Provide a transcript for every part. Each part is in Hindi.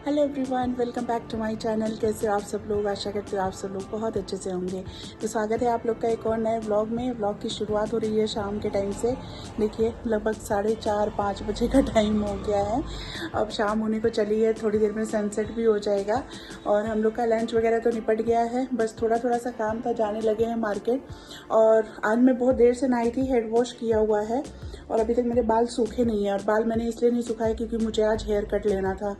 Hello everyone, welcome back to my channel. कैसे हो आप सब लोग? आशा करते हो आप सब लोग बहुत अच्छे से होंगे। तो स्वागत है आप लोग का एक और नए व्लॉग में। व्लॉग की शुरुआत हो रही है शाम के टाइम से। देखिए लगभग 4:30-5 बजे का टाइम हो गया है। अब शाम होने को चली है, थोड़ी देर में सनसेट भी हो जाएगा और हम लोग का लंच वगैरह तो निपट गया है। बस थोड़ा थोड़ा सा काम था, जाने लगे हैं मार्केट। और आज मैं बहुत देर से नहाई थी, हेड वॉश किया हुआ है और अभी तक मेरे बाल सूखे नहीं है। और बाल मैंने इसलिए नहीं सुखाए क्योंकि मुझे आज हेयर कट लेना था।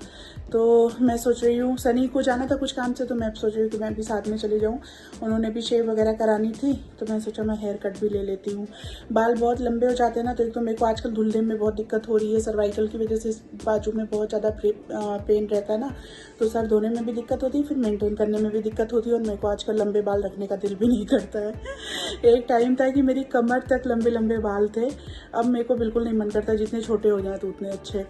तो मैं सोच रही हूँ, सनी को जाना था कुछ काम से, तो मैं सोच रही हूँ कि मैं भी साथ में चली जाऊँ। उन्होंने भी शेव वगैरह करानी थी तो मैं सोचा मैं हेयर कट भी ले लेती हूँ। बाल बहुत लंबे हो जाते हैं ना, तो एक तो मेरे को आजकल धुलने में बहुत दिक्कत हो रही है। सर्वाइकल की वजह से बाजू में बहुत ज़्यादा पेन रहता है ना, तो सर धोने में भी दिक्कत होती है, फिर मेंटेन करने में भी दिक्कत होती है। और मेरे को आजकल लंबे बाल रखने का दिल भी नहीं करता है। एक टाइम था कि मेरी कमर तक लंबे लंबे बाल थे, अब मेरे को बिल्कुल नहीं मन करता, जितने छोटे हो जाए तो उतने अच्छे।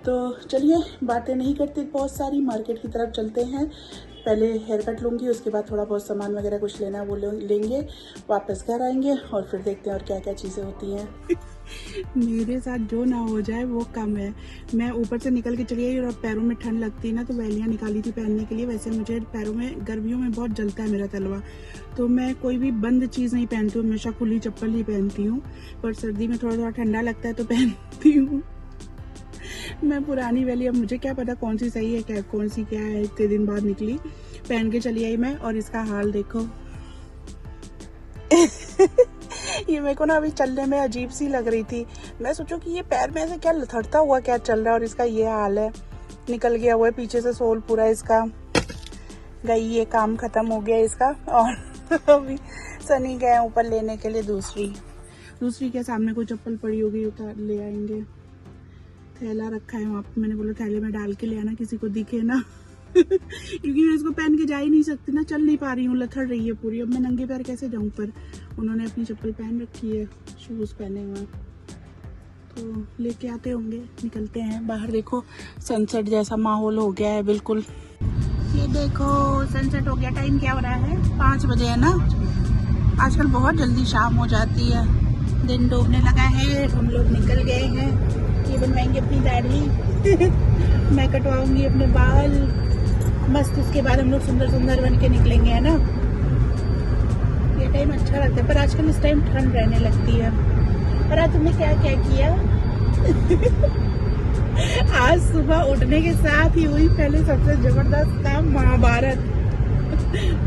तो चलिए बातें नहीं करते बहुत सारी, मार्केट की तरफ चलते हैं। पहले हेयर कट लूँगी, उसके बाद थोड़ा बहुत सामान वगैरह कुछ लेना है वो लेंगे, वापस घर आएंगे और फिर देखते हैं और क्या क्या चीज़ें होती हैं। मेरे साथ जो ना हो जाए वो कम है। मैं ऊपर से निकल के चली आई और पैरों में ठंड लगती है ना, तो वैलियाँ निकाली थी पहनने के लिए। वैसे मुझे पैरों में गर्मियों में बहुत जलता है मेरा तलवा, तो मैं कोई भी बंद चीज़ नहीं पहनती हूँ, हमेशा खुली चप्पल ही पहनती हूँ। पर सर्दी में थोड़ा थोड़ा ठंडा लगता है तो पहनती हूँ। मैं पुरानी वाली, अब मुझे क्या पता कौन सी सही है क्या कौन सी क्या है। इतने दिन बाद निकली, पहन के चली आई मैं, और इसका हाल देखो। ये मेरे को ना अभी चलने में अजीब सी लग रही थी। मैं सोचूं कि ये पैर में ऐसे क्या लथड़ता हुआ क्या चल रहा है, और इसका ये हाल है। निकल गया हुआ है पीछे से सोल पूरा इसका, गई, ये काम खत्म हो गया इसका। और अभी सनी गए ऊपर लेने के लिए दूसरी के सामने कोई चप्पल पड़ी होगी, उतार ले आएंगे। थैला रखा है वहाँ पे, मैंने बोला थैले में डाल के ले आना, किसी को दिखे ना। क्योंकि मैं इसको पहन के जा ही नहीं सकती ना, चल नहीं पा रही हूँ, लथड़ रही है पूरी। अब मैं नंगे पैर कैसे जाऊँ? पर उन्होंने अपनी चप्पल पहन रखी है, शूज पहने हुए, तो लेके आते होंगे। निकलते हैं बाहर। देखो सनसेट जैसा माहौल हो गया है बिल्कुल। ये देखो सनसेट हो गया। टाइम क्या हो रहा है? 5 बजे है ना। आजकल बहुत जल्दी शाम हो जाती है, दिन डूबने लगा है। हम लोग निकल गए हैं। ये बनवाएंगे अपनी दाढ़ी। मैं कटवाऊंगी अपने बाल मस्त। उसके बाद हम लोग सुंदर सुंदर बन के निकलेंगे, है ना। ये टाइम अच्छा लगता है, पर आजकल इस टाइम ठंड रहने लगती है। और आज तुमने क्या क्या किया? आज सुबह उठने के साथ ही हुई पहले सबसे जबरदस्त काम, महाभारत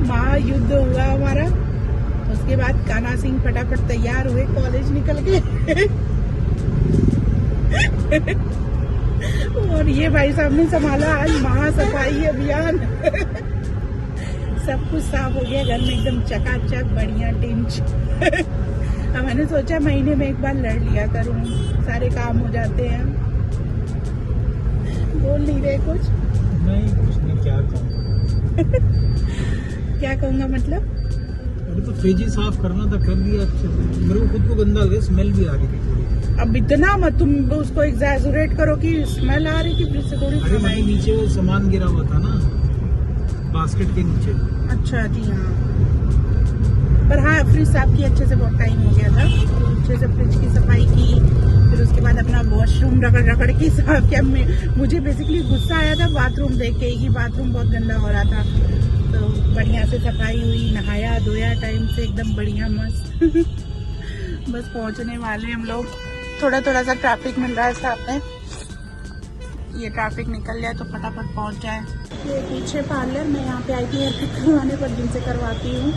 महायुद्ध हुआ हमारा। उसके बाद कान्हा सिंह फटाफट तैयार हुए, कॉलेज निकल गए। और ये भाई साहब ने संभाला आज महासफाई अभियान। सब कुछ साफ हो गया घर में, एकदम चकाचक, बढ़िया टिंच। अब मैंने सोचा महीने में एक बार लड़ लिया करूं, सारे काम हो जाते हैं। बोल नहीं रहे कुछ? कुछ नहीं, क्या कहूँगा। क्या कहूँगा मतलब? अरे तो फ्रिज ही साफ करना था, कर दिया अच्छे से। मेरे को खुद को गंदा लग रहा, स्मेल भी आ रही थी थोड़ी। अब इतना मत तुम उसको एग्जैजरेट करो कि स्मेल आ रही थी फ्रिज से थोड़ी। अरे भाई नीचे वो सामान गिरा हुआ था ना, बास्केट के नीचे। अच्छा जी हाँ, पर हाँ फ्रिज साफ की अच्छे से, बहुत टाइम हो गया था। अच्छे से फ्रिज की सफाई की, फिर उसके बाद अपना वॉशरूम रगड़ के साफ किया। मुझे बेसिकली गुस्सा आया था बाथरूम देख के कि बाथरूम बहुत गंदा हो रहा था, तो बढ़िया से सफाई हुई, नहाया धोया टाइम से, एकदम बढ़िया मस्त। बस पहुंचने वाले हम लोग। थोड़ा थोड़ा सा ट्रैफिक मिल रहा है सामने, ये ट्रैफिक निकल जाए तो फटाफट पहुंच जाए। ये पीछे पार्लर, मैं यहाँ पे आई थी हेयर कट करवाने, पर जिनसे करवाती हूँ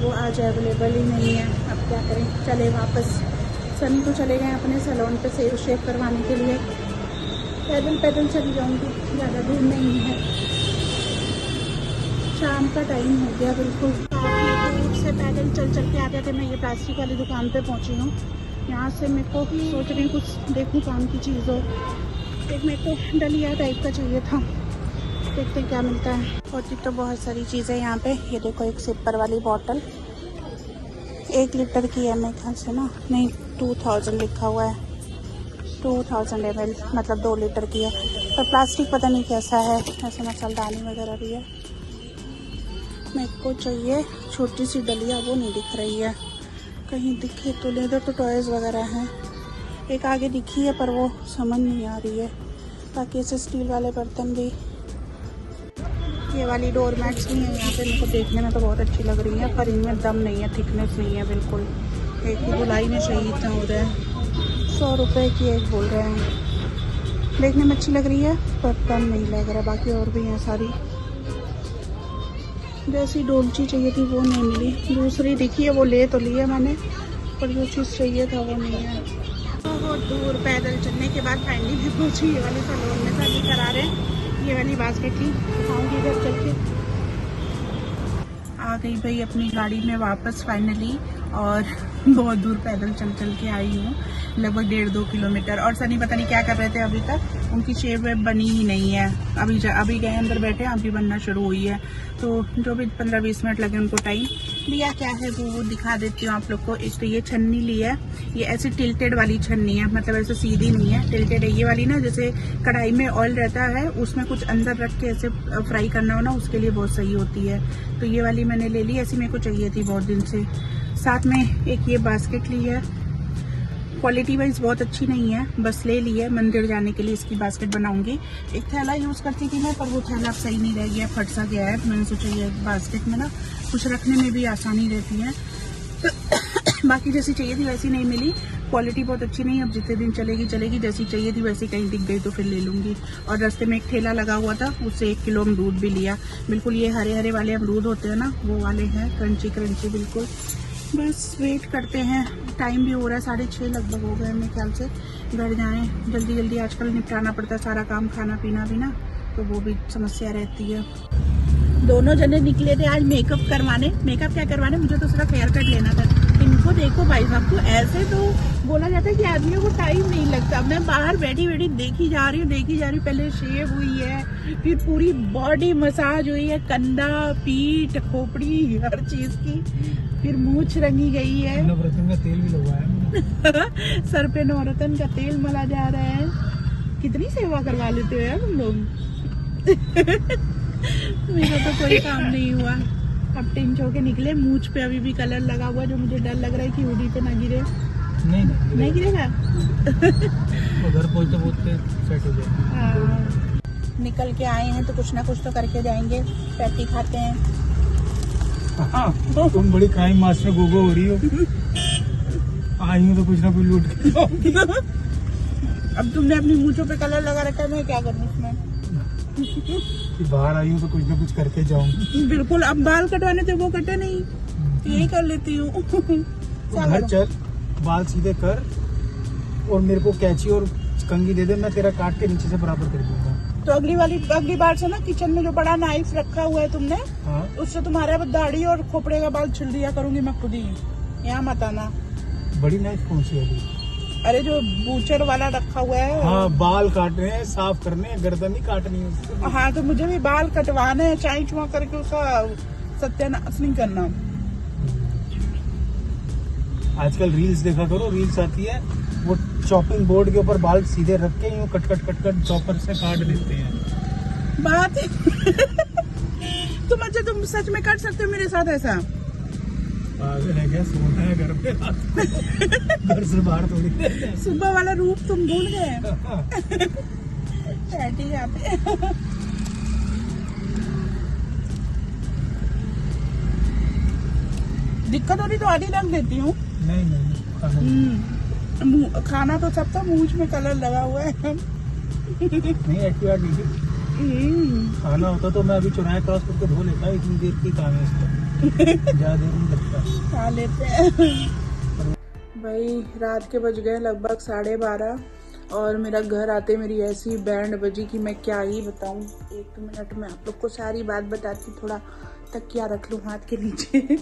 वो आज अवेलेबल ही नहीं है। अब क्या करें, चले वापस। सनी तो चले गए अपने सैलून पे शेव करवाने के लिए। पैदल चली जाऊँगी, ज़्यादा दूर नहीं है। शाम का टाइम हो गया बिल्कुल। काफ़ी दूर से पैदल चल के आ गए थे। मैं ये प्लास्टिक वाली दुकान पे पहुंची हूँ। यहाँ से मेरे को सोच रही हूँ कुछ देखूँ काम की चीज़ हो। एक मेरे को डलिया टाइप का चाहिए था, देखते हैं क्या मिलता है। होती तो बहुत सारी चीज़ें यहाँ पे। ये देखो एक सिपर वाली बॉटल, 1 लीटर की है मेरे ख्याल से ना, नहीं 2000 लिखा हुआ है, 2000 ml मतलब 2 लीटर की है। पर प्लास्टिक पता नहीं कैसा है, ऐसे मसालदानी वगैरह भी है। मेरे को चाहिए छोटी सी डलिया, वो नहीं दिख रही है कहीं, दिखे तो ले दो। तो टॉयज़ वगैरह हैं, एक आगे दिखी है पर वो समझ नहीं आ रही है। बाकी ऐसे स्टील वाले बर्तन भी ये वाली डोर मैट्स भी हैं यहाँ पे, मेरे को देखने में तो बहुत अच्छी लग रही है, पर इनमें दम नहीं है, थिकनेस नहीं है बिल्कुल। एक की धुलाई में सही इतना हो रहा है। 100 रुपये की एक बोल रहे हैं। देखने में अच्छी लग रही है पर दम नहीं लग रहा। बाकी और भी हैं सारी। जैसी डोलची चाहिए थी वो नहीं मिली, दूसरी दिखी है वो ले तो लिया मैंने, पर जो चीज़ चाहिए था वो नहीं है। बहुत दूर पैदल चलने के बाद फाइनली मैं पहुंची ये वाले सैलून में। था करा रहे हैं ये वाली बास्केट ली, दिखाऊंगी इधर चल के। आ गई भाई अपनी गाड़ी में वापस फाइनली, और बहुत दूर पैदल चल चल के आई हूँ, लगभग 1.5-2 किलोमीटर। और सनी पता नहीं क्या कर रहे थे अभी तक, उनकी शेप वेप बनी ही नहीं है। अभी गए अंदर बैठे, अभी बनना शुरू हुई है। तो जो भी 15-20 मिनट लगे उनको टाइम लिया। क्या है वो दिखा देती हूँ आप लोग को। एक तो ये छन्नी ली है, ये ऐसे टिल्टेड वाली छन्नी है, मतलब ऐसे सीधी नहीं है, टिल्टेड है। ये वाली ना जैसे कढ़ाई में ऑयल रहता है, उसमें कुछ अंदर रख के ऐसे फ्राई करना हो ना, उसके लिए बहुत सही होती है। तो ये वाली मैंने ले ली, ऐसी मेरे को चाहिए थी बहुत दिन से। साथ में एक ये बास्केट ली है, क्वालिटी वाइज बहुत अच्छी नहीं है, बस ले ली है। मंदिर जाने के लिए इसकी बास्केट बनाऊंगी। एक थैला यूज़ करती थी मैं, पर वो थैला अब सही नहीं रह गया, फट सा गया है। तो मैंने सोचा ये बास्केट में ना कुछ रखने में भी आसानी रहती है। बाकी जैसी चाहिए थी वैसी नहीं मिली, क्वालिटी बहुत अच्छी नहीं। अब जितने दिन चलेगी, जैसी चाहिए थी वैसी कहीं दिख गई तो फिर ले लूँगी। और रास्ते में एक ठेला लगा हुआ था, उससे 1 किलो अमरूद भी लिया। बिल्कुल ये हरे हरे वाले अमरूद होते हैं ना, वो वाले हैं, क्रंची क्रंची बिल्कुल। बस वेट करते हैं, टाइम भी हो रहा है, 6:30 लगभग हो गए मेरे ख्याल से। घर जाएं जल्दी जल्दी, आजकल निपटाना पड़ता है सारा काम, खाना पीना भी ना, तो वो भी समस्या रहती है। दोनों जने निकले थे आज मेकअप करवाने। मेकअप क्या करवाने, मुझे तो सिर्फ हेयर कट लेना था। इनको देखो भाई साहब को, ऐसे तो बोला जाता है कि आदमियों को टाइम नहीं लगता। मैं बाहर बैठी देखी जा रही हूँ। पहले शेव हुई है, फिर पूरी बॉडी मसाज हुई है, कंधा, पीठ, खोपड़ी, हर चीज की। फिर मूछ रंगी गई है, नवरत्न का तेल भी लगवाया सर पे नवरत्न का तेल मला जा रहा है। कितनी सेवा करवा लेते हो यार तुम लोग। मेरा तो कोई काम नहीं हुआ। अब टिंच होके निकले, मूछ पे अभी भी कलर लगा हुआ, जो मुझे डर लग रहा है कि हुडी पे ना गिरे। नहीं गिरेगा। घर पहुंचते सेट हो जाएगा। निकल के आए हैं तो कुछ ना कुछ तो करके जाएंगे। पैटी खाते हैं। तुम बड़ी क्राइम मास्टर गोगो हो रही हो। आई हूँ तो कुछ ना कुछ लूट के। अब तुमने अपनी मूंछों पे कलर लगा रखा है, मैं क्या करूँ इसमें। बाहर आई हूँ तो कुछ ना कुछ करके जाऊँ। बिल्कुल। अब बाल कटवाने थे वो कटे नहीं, यही कर लेती हूँ। घर चल, बाल सीधे कर और मेरे को कैंची और कंघी दे दे, मैं तेरा काट के नीचे से बराबर कर दूंगा। तो अगली बार से ना किचन में जो बड़ा नाइफ रखा हुआ है तुमने, हाँ? उससे तुम्हारे दाढ़ी और खोपड़े का बाल छिल दिया करूंगी मैं खुद ही। यहाँ मत आना। बड़ी नाइफ कौन सी वाली? अरे जो बूचर वाला रखा हुआ है। हाँ, बाल काटने हैं, साफ करने हैं, गर्दन ही काटनी है उससे। हाँ तो मुझे भी बाल कटवाने हैं, चाई चुआ करके उसका सत्यानाश नहीं करना। आजकल रील्स देखा करो, रील्स आती है, वो चॉपिंग बोर्ड के ऊपर बाल सीधे रख के यूं कट कट चॉपर से काट देते हैं। बात तुम सच में कर सकते हो मेरे साथ ऐसा? पागल है क्या? सोना है घर पे, घर से बाहर थोड़ी। सुबह वाला रूप तुम भूल गए। यहाँ पे दिक्कत होती तो आधी रख देती हूँ। नहीं खाना तो सबका, मूंछ में कलर लगा हुआ है। नहीं एक्टिवा नहीं, खाना होता तो मैं अभी चौराहे क्रॉस करके धो लेता। इतनी देर की काम है इसका, ज्यादा देर नहीं लगता। खा लेते हैं भाई। रात के बज गए लगभग 12:30, और मेरा घर आते मेरी ऐसी बैंड बजी कि मैं क्या ही बताऊं। 1 मिनट में आप लोग को सारी बात बताती। थोड़ा तकिया रख लूं हाथ के नीचे।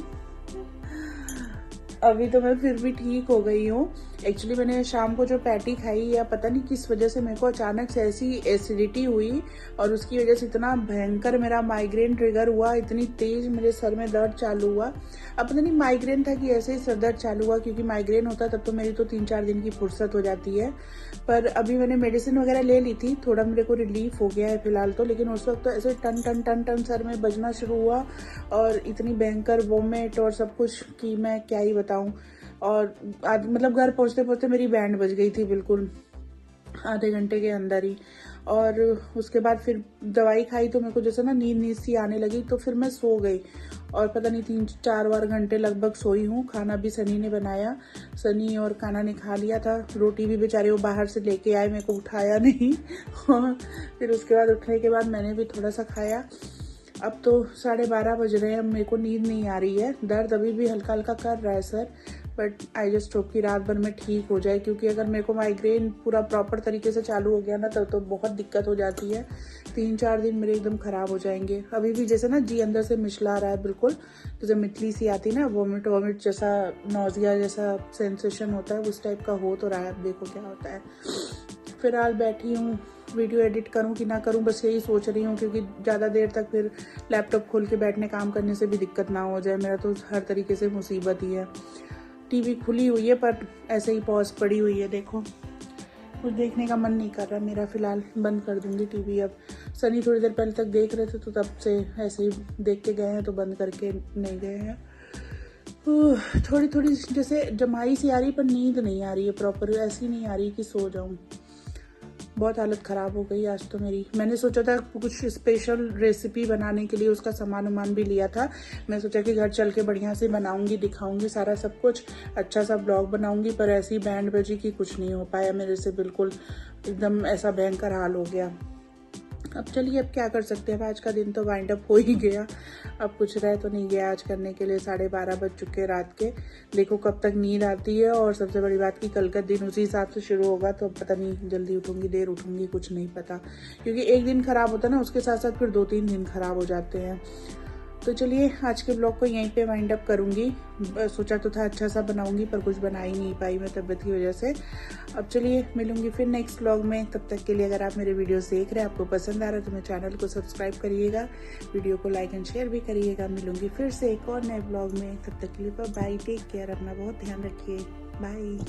अभी तो मैं फिर भी ठीक हो गई हूँ। एक्चुअली मैंने शाम को जो पैटी खाई, या पता नहीं किस वजह से मेरे को अचानक से ऐसी एसिडिटी हुई, और उसकी वजह से इतना भयंकर मेरा माइग्रेन ट्रिगर हुआ, इतनी तेज मेरे सर में दर्द चालू हुआ। अब पता नहीं माइग्रेन था कि ऐसे ही सर दर्द चालू हुआ, क्योंकि माइग्रेन होता तब तो मेरी तो 3-4 दिन की फुर्सत हो जाती है। पर अभी मैंने मेडिसिन वगैरह ले ली थी, थोड़ा मेरे को रिलीफ हो गया है फिलहाल तो। लेकिन उस वक्त तो ऐसे टन टन टन टन सर में बजना शुरू हुआ, और इतनी भयंकर वोमिट और सब कुछ कि मैं क्या ही बताऊं। और आज मतलब घर पहुंचते पहुंचते मेरी बैंड बज गई थी बिल्कुल, आधे घंटे के अंदर ही। और उसके बाद फिर दवाई खाई तो मेरे को जैसे ना नींद सी आने लगी, तो फिर मैं सो गई और पता नहीं 3-4 बार घंटे लगभग सोई हूँ। खाना भी सनी ने बनाया, सनी और काना ने खा लिया था। रोटी भी बेचारे वो बाहर से लेके आए, मेरे को उठाया नहीं फिर उसके बाद उठने के बाद मैंने भी थोड़ा सा खाया। अब तो 12:30 बज रहे हैं, अब मेरे को नींद नहीं आ रही है। दर्द अभी भी हल्का हल्का कर रहा है sir, but I just hope कि रात भर में ठीक हो जाए, क्योंकि अगर मेरे को माइग्रेन पूरा प्रॉपर तरीके से चालू हो गया ना तब तो बहुत दिक्कत हो जाती है। 3-4 दिन मेरे एकदम ख़राब हो जाएंगे। अभी भी जैसे ना जी अंदर से मिचला रहा है, बिल्कुल जैसे मितली सी आती ना, वॉमिट जैसा, नौजिया जैसा सेंसेशन होता है, उस टाइप का हो तो रहा है। अब देखो क्या होता है। फिलहाल बैठी हूँ, वीडियो एडिट करूँ कि ना करूँ, बस यही सोच रही हूँ, क्योंकि ज़्यादा देर तक फिर लैपटॉप खोल के बैठने काम करने से भी दिक्कत ना हो जाए। मेरा तो हर तरीके से मुसीबत ही है। टीवी खुली हुई है पर ऐसे ही पॉज पड़ी हुई है। देखो कुछ देखने का मन नहीं कर रहा मेरा, फिलहाल बंद कर दूंगी टीवी। अब सनी थोड़ी देर पहले तक देख रहे थे तो तब से ऐसे ही देख के गए हैं, तो बंद करके नहीं गए हैं। थोड़ी थोड़ी जैसे जमाई सी आ रही, पर नींद नहीं आ रही है प्रॉपर, ऐसी नहीं आ रही कि सो जाऊं। बहुत हालत ख़राब हो गई आज तो मेरी। मैंने सोचा था कुछ स्पेशल रेसिपी बनाने के लिए, उसका सामान भी लिया था। मैं सोचा कि घर चल के बढ़िया से बनाऊंगी, दिखाऊंगी सारा सब कुछ, अच्छा सा ब्लॉग बनाऊंगी, पर ऐसी बैंड बजी कि कुछ नहीं हो पाया मेरे से, बिल्कुल एकदम ऐसा भयंकर हाल हो गया। अब चलिए, अब क्या कर सकते हैं। आज का दिन तो वाइंड अप हो ही गया, अब कुछ रह तो नहीं गया आज करने के लिए। 12:30 बज चुके रात के। देखो कब तक नींद आती है, और सबसे बड़ी बात कि कल का दिन उसी हिसाब से शुरू होगा, तो पता नहीं जल्दी उठूंगी देर उठूंगी, कुछ नहीं पता। क्योंकि एक दिन खराब होता है ना, उसके साथ साथ फिर 2-3 दिन खराब हो जाते हैं। तो चलिए, आज के ब्लॉग को यहीं पे वाइंड अप करूंगी। सोचा तो था अच्छा सा बनाऊंगी, पर कुछ बना ही नहीं पाई मैं तबीयत की वजह से। अब चलिए, मिलूंगी फिर नेक्स्ट ब्लॉग में। तब तक के लिए अगर आप मेरे वीडियोस देख रहे हैं, आपको पसंद आ रहा है, तो मेरे चैनल को सब्सक्राइब करिएगा, वीडियो को लाइक एंड शेयर भी करिएगा। मिलूंगी फिर से एक और नए ब्लॉग में। तब तक के लिए बाय, टेक केयर, अपना बहुत ध्यान रखिए, बाय।